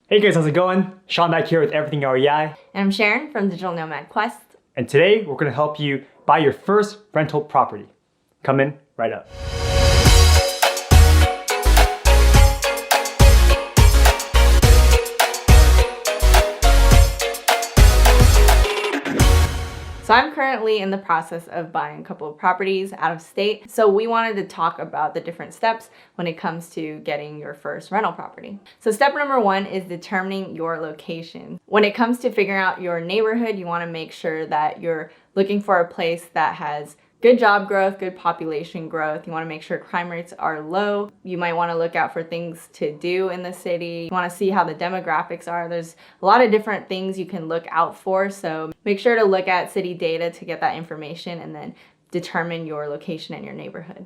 Hey guys, how's it going? Sean back here with Everything REI. And I'm Sharon from Digital Nomad Quest. And today we're going to help you buy your first rental property. Coming right up. So I'm currently in the process of buying a couple of properties out of state. So we wanted to talk about the different steps when it comes to getting your first rental property. So step number one is determining your location. When it comes to figuring out your neighborhood, you want to make sure that you're looking for a place that has good job growth, good population growth. You want to make sure crime rates are low. You might want to look out for things to do in the city. You want to see how the demographics are. There's a lot of different things you can look out for. So make sure to look at city data to get that information and then determine your location and your neighborhood.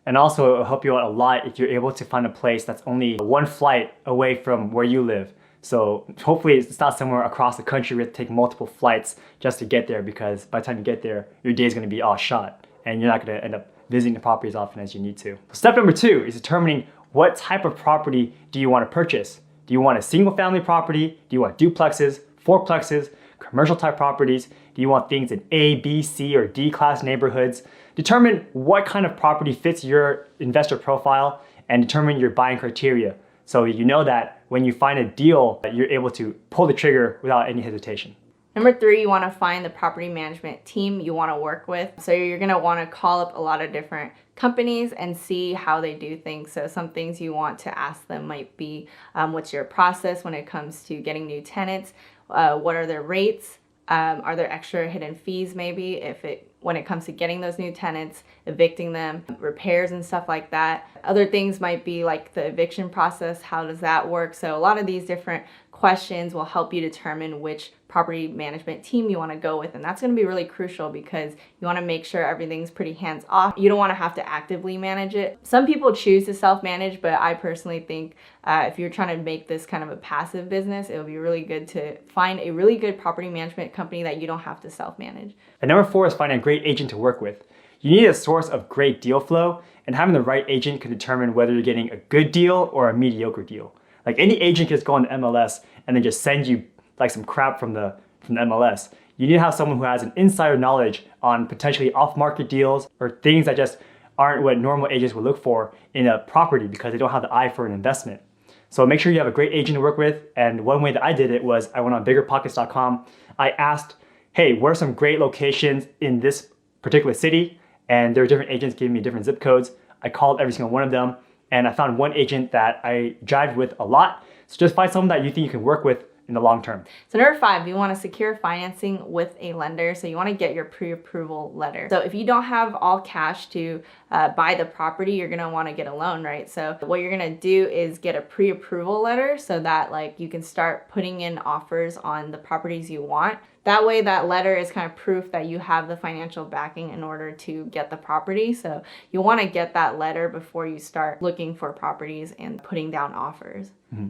And also it'll help you out a lot if you're able to find a place that's only one flight away from where you live. So hopefully it's not somewhere across the country where you have to take multiple flights just to get there, because by the time you get there, your day is going to be all shot and you're not going to end up visiting the property as often as you need to. Step number two is determining what type of property do you want to purchase. Do you want a single family property? Do you want duplexes, fourplexes, commercial type properties? Do you want things in A, B, C, or D class neighborhoods? Determine what kind of property fits your investor profile and determine your buying criteria. So you know that when you find a deal, that you're able to pull the trigger without any hesitation. Number three, you want to find the property management team you want to work with. So you're going to want to call up a lot of different companies and see how they do things. So some things you want to ask them might be, what's your process when it comes to getting new tenants? What are their rates? Are there extra hidden fees maybe when it comes to getting those new tenants, evicting them, repairs and stuff like that? Other things might be like the eviction process. How does that work? So a lot of these different questions will help you determine which property management team you want to go with. And that's going to be really crucial because you want to make sure everything's pretty hands off. You don't want to have to actively manage it. Some people choose to self-manage, but I personally think if you're trying to make this kind of a passive business, it would be really good to find a really good property management company that you don't have to self-manage. And number four is finding a great agent to work with. You need a source of great deal flow, and having the right agent can determine whether you're getting a good deal or a mediocre deal. Like any agent can just go on the MLS and then just send you like some crap from the MLS. You need to have someone who has an insider knowledge on potentially off-market deals or things that just aren't what normal agents would look for in a property because they don't have the eye for an investment. So make sure you have a great agent to work with. And one way that I did it was I went on biggerpockets.com. I asked, hey, what are some great locations in this particular city? And there were different agents giving me different zip codes. I called every single one of them, and I found one agent that I jived with a lot. So just find someone that you think you can work with in the long term. So number five, you want to secure financing with a lender. So you want to get your pre-approval letter. So if you don't have all cash to buy the property, you're going to want to get a loan, right? So what you're going to do is get a pre-approval letter so that like you can start putting in offers on the properties you want. That way that letter is kind of proof that you have the financial backing in order to get the property. So you want to get that letter before you start looking for properties and putting down offers. Mm-hmm.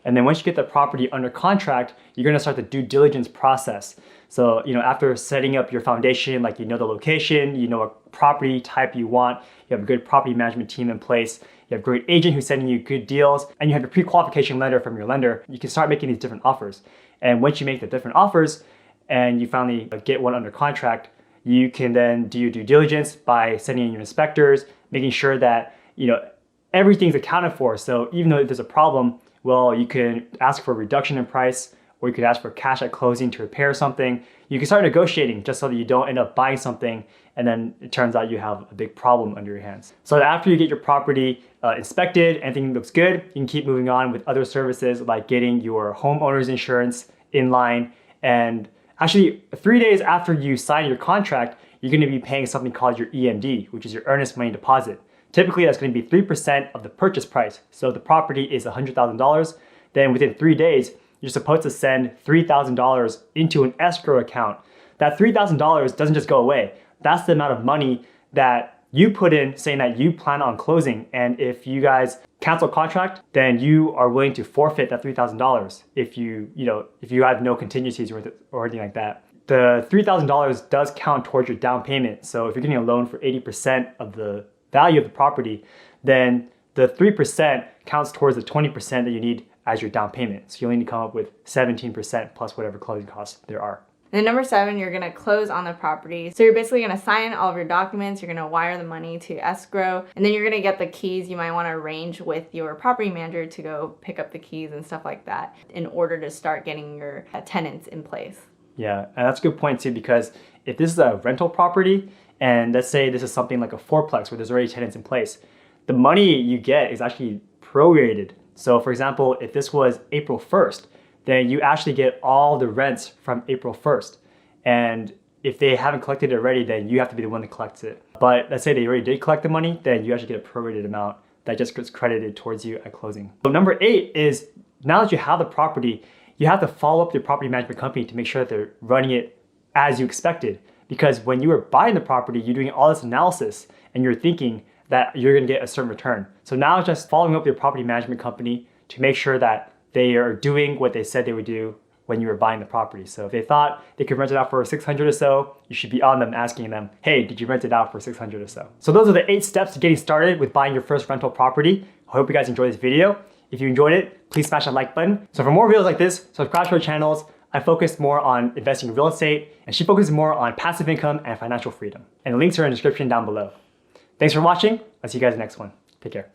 And then once you get the property under contract, you're going to start the due diligence process. So, after setting up your foundation, like the location, what property type you want, you have a good property management team in place, you have a great agent who's sending you good deals, and you have a pre-qualification letter from your lender, you can start making these different offers. And once you make the different offers and you finally get one under contract, you can then do your due diligence by sending in your inspectors, making sure that, everything's accounted for. So even though there's a problem, well, you can ask for a reduction in price, or you could ask for cash at closing to repair something. You can start negotiating just so that you don't end up buying something and then it turns out you have a big problem under your hands. So after you get your property inspected, anything looks good, you can keep moving on with other services like getting your homeowner's insurance in line. And actually 3 days after you sign your contract, you're going to be paying something called your EMD, which is your earnest money deposit. Typically, that's going to be 3% of the purchase price. So if the property is $100,000, then within 3 days, you're supposed to send $3,000 into an escrow account. That $3,000 doesn't just go away. That's the amount of money that you put in saying that you plan on closing. And if you guys cancel contract, then you are willing to forfeit that $3,000 if you have no contingencies or anything like that. The $3,000 does count towards your down payment. So if you're getting a loan for 80% of the value of the property, then the 3% counts towards the 20% that you need as your down payment. So you only need to come up with 17% plus whatever closing costs there are. And then number 7, you're gonna close on the property. So you're basically gonna sign all of your documents, you're gonna wire the money to escrow, and then you're gonna get the keys. You might wanna arrange with your property manager to go pick up the keys and stuff like that in order to start getting your tenants in place. Yeah, and that's a good point too, because if this is a rental property, and let's say this is something like a fourplex where there's already tenants in place, the money you get is actually prorated. So for example, if this was April 1st, then you actually get all the rents from April 1st. And if they haven't collected it already, then you have to be the one that collects it. But let's say they already did collect the money, then you actually get a prorated amount that just gets credited towards you at closing. So number 8 is, now that you have the property, you have to follow up your property management company to make sure that they're running it as you expected. Because when you were buying the property, you're doing all this analysis and you're thinking that you're gonna get a certain return. So now it's just following up your property management company to make sure that they are doing what they said they would do when you were buying the property. So if they thought they could rent it out for $600 or so, you should be on them asking them, hey, did you rent it out for $600 or so? So those are the 8 steps to getting started with buying your first rental property. I hope you guys enjoyed this video. If you enjoyed it, please smash that like button. So for more videos like this, subscribe to our channels. I focus more on investing in real estate, and she focuses more on passive income and financial freedom. And the links are in the description down below. Thanks for watching. I'll see you guys in the next one. Take care.